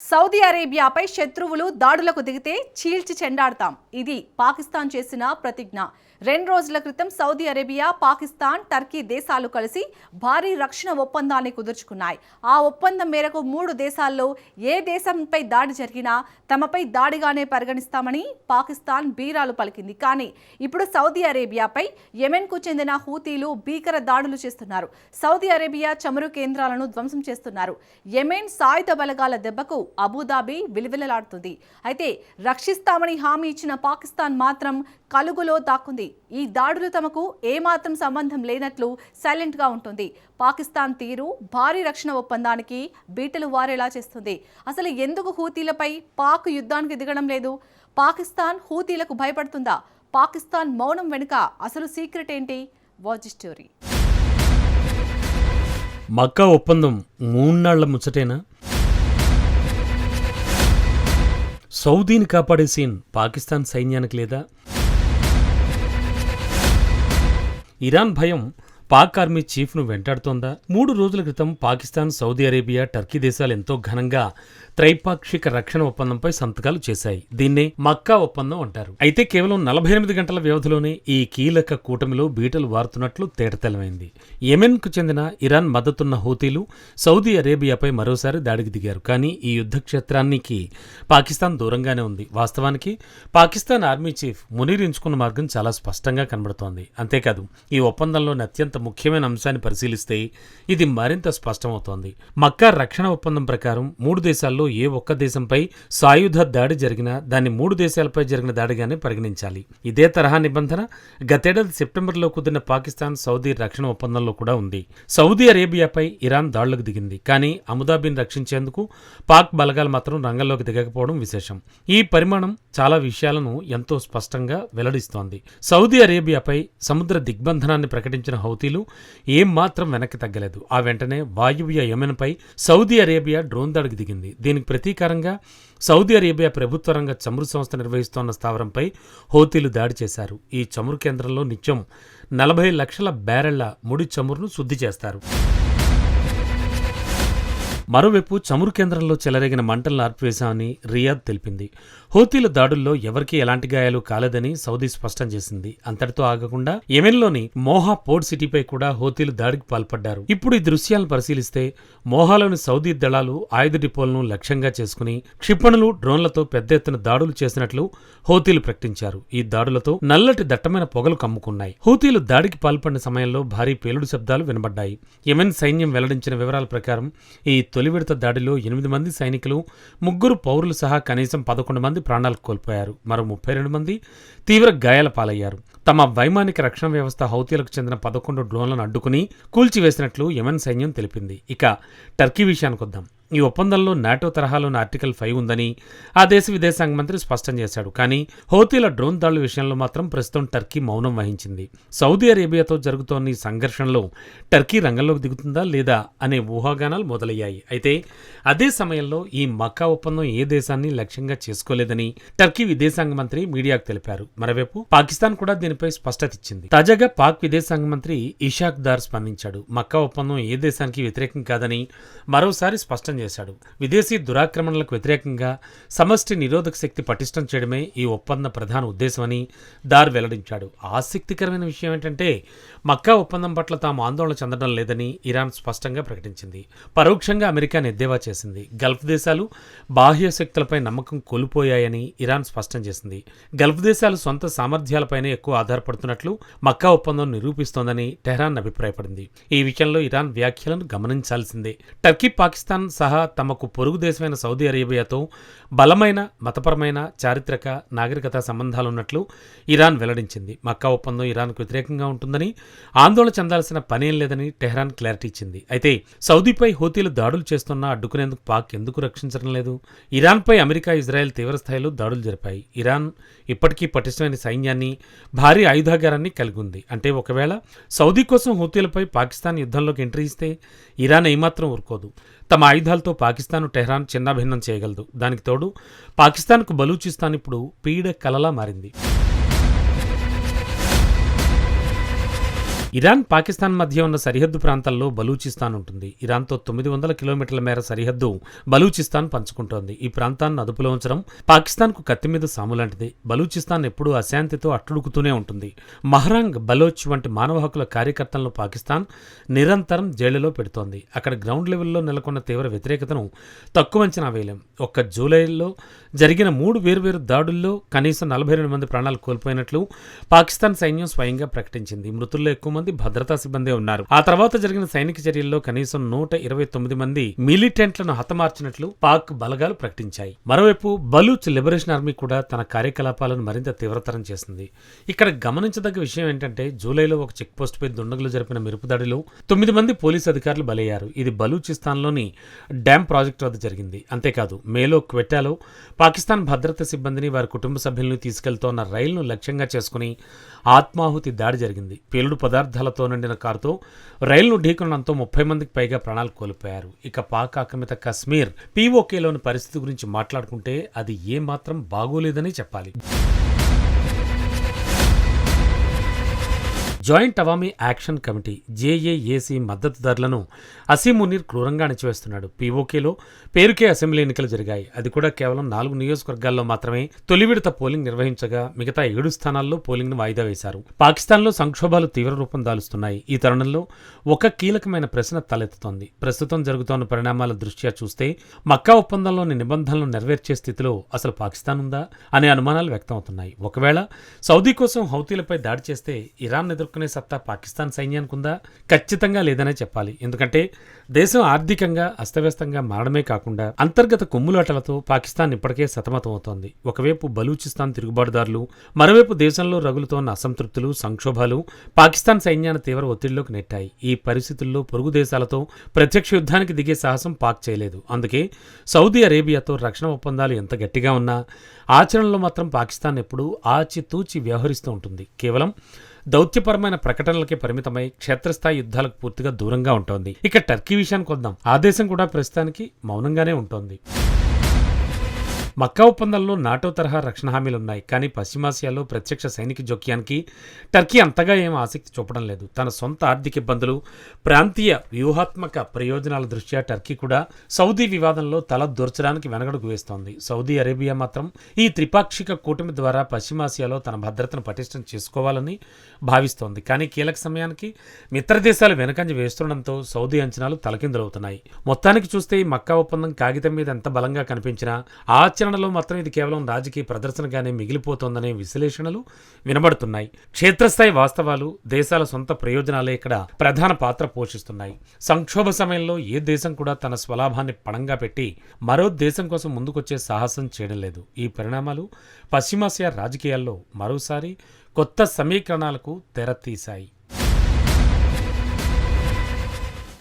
Saudi అరేబియాపై శత్రువులు దాడులకు దిగితే చీల్చి చెండాడతాం. ఇది పాకిస్తాన్ చేసిన ప్రతిజ్ఞ. 2 రోజుల క్రితం సౌదీ అరేబియా, పాకిస్తాన్, టర్కీ దేశాలు కలిసి భారీ రక్షణ ఒప్పందాన్ని కుదుర్చుకున్నాయి. ఆ ఒప్పందం మేరకు 3 దేశాల్లో ఏ దేశంపై దాడి జరిగినా తమపై దాడిగానే పరిగణిస్తామని పాకిస్తాన్ బీరాలు పలికింది. కానీ ఇప్పుడు సౌదీ అరేబియాపై యెమెన్కు చెందిన హూతీలు భీకర దాడులు చేస్తున్నారు. సౌదీ అరేబియా చమురు కేంద్రాలను ధ్వంసం చేస్తున్నారు. యెమెన్ సాయుధ బలగాల దెబ్బకు అబుదాబి విలవిలలాడుతుంది. అయితే రక్షిస్తామని హామీ ఇచ్చిన పాకిస్తాన్ మాత్రం కలుగులో దాక్కుంది. ఈ దాడులు తమకు ఏమాత్రం సంబంధం లేనట్లు సైలెంట్ గా ఉంటుంది. పాకిస్తాన్ తీరు భారీ రక్షణ ఒప్పందానికి బీటలు వారేలా చేస్తుంది. అసలు ఎందుకు హూతీలపై పాక్ యుద్ధానికి దిగడం లేదు? పాకిస్తాన్ హూతీలకు భయపడుతుందా? పాకిస్తాన్ మౌనం వెనుక అసలు సీక్రెట్ ఏంటి? Watch story. మక్కా ఒప్పందం 3 నాళ్ల ముచ్చటేనా? సౌదీని కాపాడే సీన్ పాకిస్తాన్ సైన్యానికి లేదా? ఇరాన్ భయం పాక్ ఆర్మీ చీఫ్ను వెంటాడుతోందా? 3 రోజుల క్రితం పాకిస్తాన్, సౌదీ అరేబియా, టర్కీ దేశాలు ఎంతో ఘనంగా త్రైపాక్షిక రక్షణ ఒప్పందంపై సంతకాలు చేశాయి. దీన్నే మక్కా ఒప్పందం అంటారు. అయితే కేవలం 48 గంటల వ్యవధిలోనే ఈ కీలక కూటమిలో బీటలు వారుతున్నట్లు తేటతెల్లమైంది. యెమెన్కు చెందిన ఇరాన్ మద్దతున్న హూతీలు సౌదీ అరేబియాపై మరోసారి దాడికి దిగారు. కానీ ఈ యుద్ధ క్షేత్రానికి పాకిస్తాన్ దూరంగానే ఉంది. వాస్తవానికి పాకిస్తాన్ ఆర్మీ చీఫ్ మునీర్ ఎంచుకున్న మార్గం చాలా స్పష్టంగా కనబడుతోంది. అంతేకాదు, ఈ ఒప్పందంలోని అత్యంత ముఖ్యమైన అంశాన్ని పరిశీలిస్తే ఇది మరింత స్పష్టమవుతోంది. మక్కా రక్షణ ఒప్పందం ప్రకారం 3 దేశాల్లో ఏ ఒక్క దేశంపై సాయుధ దాడి జరిగినా దాన్ని 3 దేశాలపై జరిగిన దాడిగానే పరిగణించాలి. ఇదే తరహా నిబంధన గతేడాది సెప్టెంబర్లో కుదిరిన పాకిస్తాన్, సౌదీ రక్షణ ఒప్పందంలో కూడా ఉంది. సౌదీ అరేబియాపై ఇరాన్ దాడులకు దిగింది. కానీ అబుదాబిని రక్షించేందుకు పాక్ బలగాలు మాత్రం రంగంలోకి దిగకపోవడం విశేషం. ఈ పరిమాణం చాలా విషయాలను ఎంతో స్పష్టంగా వెల్లడిస్తోంది. సౌదీ అరేబియాపై సముద్ర దిగ్బంధనాన్ని ప్రకటించిన హౌతీలు ఏం మాత్రం వెనక్కి తగ్గలేదు. ఆ వెంటనే వాయువ్య యెమెన్పై సౌదీ అరేబియా డ్రోన్ దాడికి దిగింది. దీనికి ప్రతీకారంగా సౌదీ అరేబియా ప్రభుత్వ రంగ చమురు సంస్థ నిర్వహిస్తోన్న స్థావరంపై హౌతీలు దాడి చేశారు. ఈ చమురు కేంద్రంలో నిత్యం 40 లక్షల బ్యారెళ్ల ముడి చమురును శుద్ధి చేస్తారు. మరోవైపు చమురు కేంద్రంలో చెలరేగిన మంటలను ఆర్పివేశామని రియాద్ తెలిపింది. హూతీల దాడుల్లో ఎవరికీ ఎలాంటి గాయాలు కాలేదని సౌదీ స్పష్టం చేసింది. అంతటితో ఆగకుండా యెమెన్లోని మోహా పోర్ట్ సిటీపై కూడా హూతీలు దాడికి పాల్పడ్డారు. ఇప్పుడు ఈ దృశ్యాలను పరిశీలిస్తే మోహాలోని సౌదీ దళాలు ఆయుధ డిపోలను లక్ష్యంగా చేసుకుని క్షిపణులు, డ్రోన్లతో పెద్ద ఎత్తున దాడులు చేసినట్లు హూతీలు ప్రకటించారు. ఈ దాడులతో నల్లటి దట్టమైన పొగలు కమ్ముకున్నాయి. హూతీలు దాడికి పాల్పడిన సమయంలో భారీ పేలుడు శబ్దాలు వినబడ్డాయి. యెమెన్ సైన్యం వెల్లడించిన వివరాల ప్రకారం ఈ తొలి విడత దాడిలో 8 మంది సైనికులు, 3 పౌరులు సహా కనీసం 11 మంది ప్రాణాలు కోల్పోయారు. మరో 32 మంది తీవ్ర గాయాల పాలయ్యారు. తమ వైమానిక రక్షణ వ్యవస్థ హౌతీలకు చెందిన 11 డ్రోన్లను అడ్డుకుని కూల్చివేసినట్లు యెమెన్ సైన్యం తెలిపింది. ఇక టర్కీ విషయానికొద్దాం. ఈ ఒప్పందంలో నాటో తరహాలోని ఆర్టికల్ 5 ఉందని ఆ దేశ విదేశాంగ మంత్రి స్పష్టం చేశాడు. కానీ హౌతీల డ్రోన్ దాడుల విషయంలో మాత్రం ప్రస్తుతం టర్కీ మౌనం వహించింది. సౌదీ అరేబియాతో జరుగుతోన్న ఈ సంఘర్షణలో టర్కీ రంగంలోకి దిగుతుందా లేదా అనే ఊహాగానాలు మొదలయ్యాయి. అయితే అదే సమయంలో ఈ మక్కా ఒప్పందం ఏ దేశాన్ని లక్ష్యంగా చేసుకోలేదని టర్కీ విదేశాంగ మంత్రి మీడియాకు తెలిపారు. మరోవైపు పాకిస్తాన్ కూడా దీనిపై స్పష్టత ఇచ్చింది. తాజాగా పాక్ విదేశాంగ మంత్రి ఇషాక్ దార్ స్పందించాడు. మక్కా ఒప్పందం ఏ దేశానికి వ్యతిరేకం కాదని మరోసారి స్పష్టం చేశాడు. విదేశీ దురాక్రమణలకు వ్యతిరేకంగా సమష్టి నిరోధక శక్తి పటిష్టం చేయడమే ఈ ఒప్పంద ప్రధాన ఉద్దేశమని దార్ వెల్లడించాడు. ఆసక్తికరమైన విషయం ఏంటంటే మక్కా ఒప్పందం పట్ల తాము ఆందోళన చెందడం లేదని ఇరాన్ స్పష్టంగా ప్రకటించింది. పరోక్షంగా అమెరికాను ఎద్దేవా చేసింది. గల్ఫ్ దేశాలు బాహ్య శక్తులపై నమ్మకం కోల్పోయాయని ఇరాన్ స్పష్టం చేసింది. గల్ఫ్ దేశాలు సొంత సామర్థ్యాలపైనే ఎక్కువ ఆధారపడుతున్నట్లు మక్కా ఒప్పందం నిరూపిస్తోందని టెహ్రాన్ అభిప్రాయపడింది. ఈ విషయంలో ఇరాన్ వ్యాఖ్యలను గమనించాల్సిందే. టర్కీ, పాకిస్తాన్ సహా తమకు పొరుగు దేశమైన సౌదీ అరేబియాతో బలమైన మతపరమైన, చారిత్రక, నాగరికత సంబంధాలున్నట్లు ఇరాన్ వెల్లడించింది. మక్కా ఒప్పందం ఇరాన్కు వ్యతిరేకంగా ఉంటుందని, ఆందోళన చెందాల్సిన పనేం లేదని టెహ్రాన్ క్లారిటీ ఇచ్చింది. అయితే సౌదీపై హూతీలు దాడులు చేస్తున్నా అడ్డుకునేందుకు పాక్ ఎందుకు రక్షించడం లేదు? ఇరాన్పై అమెరికా, ఇజ్రాయెల్ తీవ్రస్థాయిలో దాడులు జరిపాయి. ఇరాన్ ఇప్పటికీ పటిష్టమైన సైన్యాన్ని, భారీ ఆయుధాగారాన్ని కలిగి ఉంది. అంటే ఒకవేళ సౌదీ కోసం హూతీలపై పాకిస్తాన్ యుద్ధంలోకి ఎంట్రీ ఇస్తే ఇరాన్ ఏమాత్రం ఊరుకోదు. తమ ఆయుధాలతో పాకిస్తాన్, టెహ్రాన్ చిన్నాభిన్నం చేయగలదు. దానికి తోడు పాకిస్తాన్కు బలూచిస్తాన్ ఇప్పుడు పీడ కలలా మారింది. ఇరాన్ పాకిస్తాన్ మధ్య ఉన్న సరిహద్దు ప్రాంతాల్లో బలూచిస్తాన్ ఉంటుంది. ఇరాన్తో 900 కిలోమీటర్ల మేర సరిహద్దు బలూచిస్తాన్ పంచుకుంటోంది. ఈ ప్రాంతాన్ని అదుపులో ఉంచడం పాకిస్తాన్కు కత్తి మీద సాము లాంటిది. బలూచిస్తాన్ ఎప్పుడూ అశాంతితో అట్టుడుకుతూనే ఉంటుంది. మహ్రాంగ్ బలోచ్ వంటి మానవ హక్కుల కార్యకర్తలను పాకిస్తాన్ నిరంతరం జైళ్లలో పెడుతోంది. అక్కడ గ్రౌండ్ లెవెల్లో నెలకొన్న తీవ్ర వ్యతిరేకతను తక్కువ అంచనా వేయలేం. ఒక్క జూలైలో జరిగిన 3 వేర్వేరు దాడుల్లో కనీసం 42 మంది ప్రాణాలు కోల్పోయినట్లు పాకిస్తాన్ సైన్యం స్వయంగా ప్రకటించింది. మృతుల్లో ఎక్కువ మంది భద్రతా సిబ్బందే ఉన్నారు. ఆ తర్వాత జరిగిన సైనిక చర్యల్లో కనీసం 129 మంది మిలిటెంట్లను హతమార్చినట్లు పాక్ బలగాలు ప్రకటించాయి. మరోవైపు బలూచ్ లిబరేషన్ ఆర్మీ కూడా తన కార్యకలాపాలను మరింత తీవ్రతరం చేసింది. ఇక్కడ గమనించదగ్గ విషయం ఏంటంటే జూలైలో ఒక చెక్ పోస్ట్ పై దుండగులు జరిపిన మెరుపుదాడిలో 9 మంది పోలీసు అధికారులు బలయ్యారు. ఇది బలూచిస్తాన్లోని డ్యామ్ ప్రాజెక్టు వద్ద జరిగింది. అంతేకాదు మేలో క్వెటాలో పాకిస్తాన్ భద్రతా సిబ్బందిని వారి కుటుంబ సభ్యులను తీసుకెళ్తోన్న రైలును లక్ష్యంగా చేసుకుని ఆత్మాహుతి దాడి జరిగింది. పేలుడు పదార్థాలతో నిండిన కారుతో రైలును ఢీకొనడంతో 30 మందికి పైగా ప్రాణాలు కోల్పోయారు. ఇక పాక్ ఆక్రమిత కశ్మీర్ పీఓకేలోని పరిస్థితి గురించి మాట్లాడుకుంటే అది ఏమాత్రం బాగోలేదని చెప్పాలి. Joint Awami action committee JAAC మద్దతుదారులను అసీం మునీర్ క్రూరంగా అణచివేస్తున్నాడు. పీఓకేలో పేరుకే అసెంబ్లీ ఎన్నికలు జరిగాయి. అది కూడా కేవలం 4 నియోజకవర్గాల్లో మాత్రమే తొలి విడత పోలింగ్ నిర్వహించగా మిగతా 7 స్థానాల్లో పోలింగ్ను వాయిదా వేశారు. పాకిస్తాన్లో సంక్షోభాలు తీవ్ర రూపం దాలుస్తున్నాయి. ఈ తరుణంలో ఒక కీలకమైన ప్రశ్న తలెత్తుతోంది. ప్రస్తుతం జరుగుతోన్న పరిణామాల దృష్ట్యా చూస్తే మక్కా ఒప్పందంలోని నిబంధనలను నెరవేర్చే స్థితిలో అసలు పాకిస్తాన్ ఉందా అనే అనుమానాలు వ్యక్తమవుతున్నాయి. ఒకవేళ సౌదీ కోసం హౌతీలపై దాడి చేస్తే ఇరాన్ ఎదుర్కొనే సత్తా పాకిస్తాన్ సైన్యానికి ఉందా? ఖచ్చితంగా లేదనే చెప్పాలి. ఎందుకంటే దేశం ఆర్థికంగా అస్తవ్యస్తంగా మారడమే కాకుండా అంతర్గత కొమ్ములాటలతో పాకిస్తాన్ ఇప్పటికే సతమతమవుతోంది. ఒకవైపు బలూచిస్తాన్ తిరుగుబాటుదారులు, మరోవైపు దేశంలో రగులుతోన్న అసంతృప్తులు, సంక్షోభాలు పాకిస్తాన్ సైన్యాన్ని తీవ్ర ఒత్తిడిలోకి నెట్టాయి. ఈ పరిస్థితుల్లో పొరుగు దేశాలతో ప్రత్యక్ష యుద్ధానికి దిగే సాహసం పాక్ చేయలేదు. అందుకే సౌదీ అరేబియాతో రక్షణ ఒప్పందాలు ఎంత గట్టిగా ఉన్నా ఆచరణలో మాత్రం పాకిస్తాన్ ఎప్పుడూ ఆచితూచి వ్యవహరిస్తూ ఉంటుంది. కేవలం దౌత్యపరమైన ప్రకటనలకే పరిమితమై క్షేత్రస్థాయి యుద్ధాలకు పూర్తిగా దూరంగా ఉంటోంది. ఇక టర్కీ విషయానికి వద్దాం. ఆ దేశం కూడా ప్రస్తుతానికి మౌనంగానే ఉంటోంది. మక్కా ఒప్పందంలో నాటో తరహా రక్షణ హామీలున్నాయి. కానీ పశ్చిమాసియాలో ప్రత్యక్ష సైనిక జోక్యానికి టర్కీ అంతగా ఏం ఆసక్తి చూపడం లేదు. తన సొంత ఆర్థిక ఇబ్బందులు, ప్రాంతీయ వ్యూహాత్మక ప్రయోజనాల దృష్ట్యా టర్కీ కూడా సౌదీ వివాదంలో తల దూర్చడానికి వెనకడుగు వేస్తోంది. సౌదీ అరేబియా మాత్రం ఈ త్రిపాక్షిక కూటమి ద్వారా పశ్చిమాసియాలో తన భద్రతను పటిష్టం చేసుకోవాలని భావిస్తోంది. కానీ కీలక సమయానికి మిత్ర దేశాలు వెనకంజ వేస్తుండడంతో సౌదీ అంచనాలు తలకిందులవుతున్నాయి. మొత్తానికి చూస్తే ఈ మక్కా ఒప్పందం కాగితం మీద ఎంత బలంగా కనిపించినా ఆచరణలో మాత్రం ఇది కేవలం రాజకీయ ప్రదర్శనగానే మిగిలిపోతోందనే విశ్లేషణలు వినబడుతున్నాయి. క్షేత్రస్థాయి వాస్తవాలు, దేశాల సొంత ప్రయోజనాలే ఇక్కడ ప్రధాన పాత్ర పోషిస్తున్నాయి. సంక్షోభ సమయంలో ఏ దేశం కూడా తన స్వలాభాన్ని పణంగా పెట్టి మరో దేశం కోసం ముందుకొచ్చే సాహసం చేయడం లేదు. ఈ పరిణామాలు పశ్చిమాసియా రాజకీయాల్లో మరోసారి కొత్త సమీకరణాలకు తెరతీశాయి.